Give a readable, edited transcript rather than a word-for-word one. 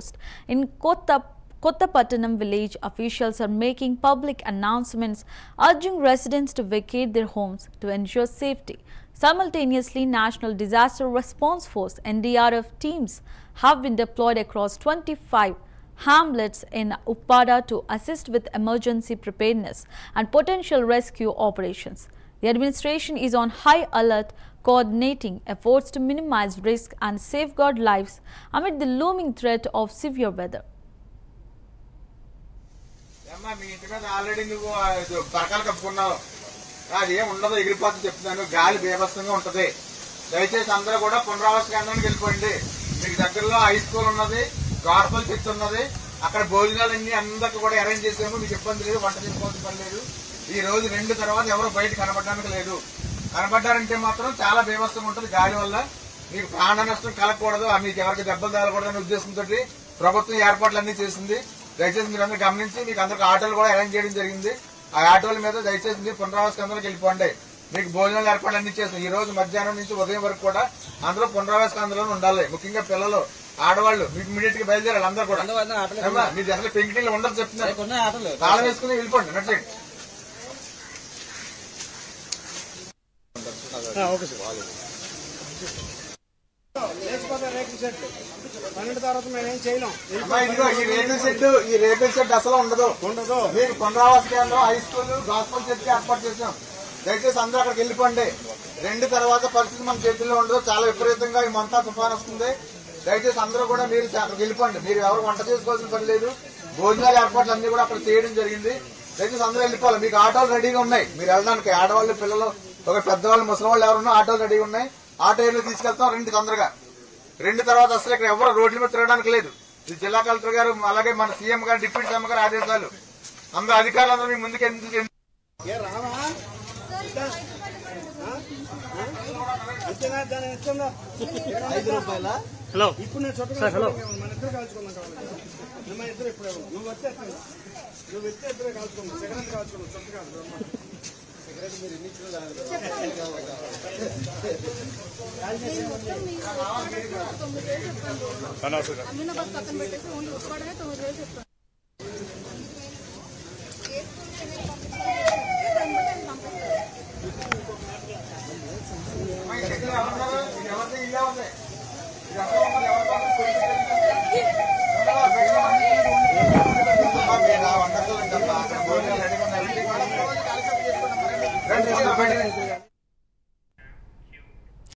Post. In Kottapattanam village, officials are making public announcements urging residents to vacate their homes to ensure safety. Simultaneously, National Disaster Response Force (NDRF) teams have been deployed across 25 hamlets in Uppada to assist with emergency preparedness and potential rescue operations. The administration is on high alert, coordinating efforts to minimize risk and safeguard lives amid the looming threat of severe weather. అది ఏం ఉండదు ఎగిరిపోతుంది చెప్తున్నాను గాలి బీభత్సంగా ఉంటది దయచేసి అందరూ కూడా పునరావాస కేంద్రానికి వెళ్ళిపోయింది మీకు దగ్గరలో హై స్కూల్ ఉన్నది కార్పల్ చర్చ్ ఉన్నది అక్కడ భోజనాలన్నీ అందరికి కూడా అరేంజ్ చేసాము మీకు ఇబ్బంది లేదు వంట చేసుకోవాల్సిన పని లేదు ఈ రోజు 2 తర్వాత ఎవరు బయట కనబడడానికి లేదు కనబడ్డారంటే మాత్రం చాలా బీభత్సంగా ఉంటుంది గాలి వల్ల మీకు ప్రాణ నష్టం కలగకూడదు మీకు ఎవరికి దెబ్బలు తగలకూడదనే ఉద్దేశంతో ప్రభుత్వం ఏర్పాట్లన్నీ చేసింది దయచేసి మీరు అందరూ గమనించి మీకు అందరికి ఆటోలు కూడా అరేంజ్ చేయడం జరిగింది ఆ ఆటోల మీద దయచేసి మీరు పునరావాస కేంద్రాలకు వెళ్ళిపోండి మీకు భోజనాలు ఏర్పాట్లు అన్ని చేస్తాం ఈ రోజు మధ్యాహ్నం నుంచి ఉదయం వరకు కూడా అందరూ పునరావాస కేంద్రంలో ఉండాలి ముఖ్యంగా పిల్లలు ఆడవాళ్ళు మీకు ఇమీడియట్ గా బయలుదేరాలి అందరూ కూడా మీరు అసలు పెంకిటీలు ఉండదు చెప్తున్నారు తాళం వేసుకుని వెళ్ళిపోండి నట్ సైడ్ ఈ రేకుల షెడ్ అసలు ఉండదు మీకు పునరావాస కేంద్రం హై స్కూల్ గాస్పల్ చర్చ్ ఏర్పాటు చేసాం దయచేసి అందరూ అక్కడికి వెళ్ళిపోండి 2 తర్వాత పరిస్థితి మన చేతుల్లో ఉండదు చాలా విపరీతంగా ఈ మంతా తుఫాన్ వస్తుంది దయచేసి అందరూ కూడా మీరు అక్కడికి వెళ్ళిపోండి మీరు ఎవరు వంట చేసుకోవాల్సిన పని లేదు భోజనాల ఏర్పాట్లు అన్ని కూడా అక్కడ చేయడం జరిగింది దయచేసి అందరూ వెళ్ళిపోవాలి మీకు ఆటోలు రెడీగా ఉన్నాయి మీరు వెళ్ళడానికి ఆడవాళ్ళు పిల్లలు ఒక పెద్దవాళ్ళు ముసలి వాళ్ళు ఎవరున్నా ఆటోలు రెడీగా ఉన్నాయి ఆటోలో తీసుకెళ్తాం 2 తొందరగా 2 తర్వాత అసలు ఇక్కడ ఎవరు రోడ్ల మీద తిరగడానికి లేదు ఇది జిల్లా కలెక్టర్ గారు అలాగే మన సీఎం గారు డిప్యూటీ సీఎం గారు ఆదేశాలు అందరూ అధికారులు అందరూ మీ ముందుకు ఎందుకు హలో ఇప్పుడు నేను చుట్టూ మన ఇద్దరు కాల్చుకున్నాం మన ఇద్దరు ఇప్పుడు నువ్వు వచ్చే ఇద్దరే కాల్చుకున్నావు సిగరెట్ కాల్చుకున్నావు చుట్ట కాదు సిగరెట్ మీరు ఎన్ని ఇచ్చిన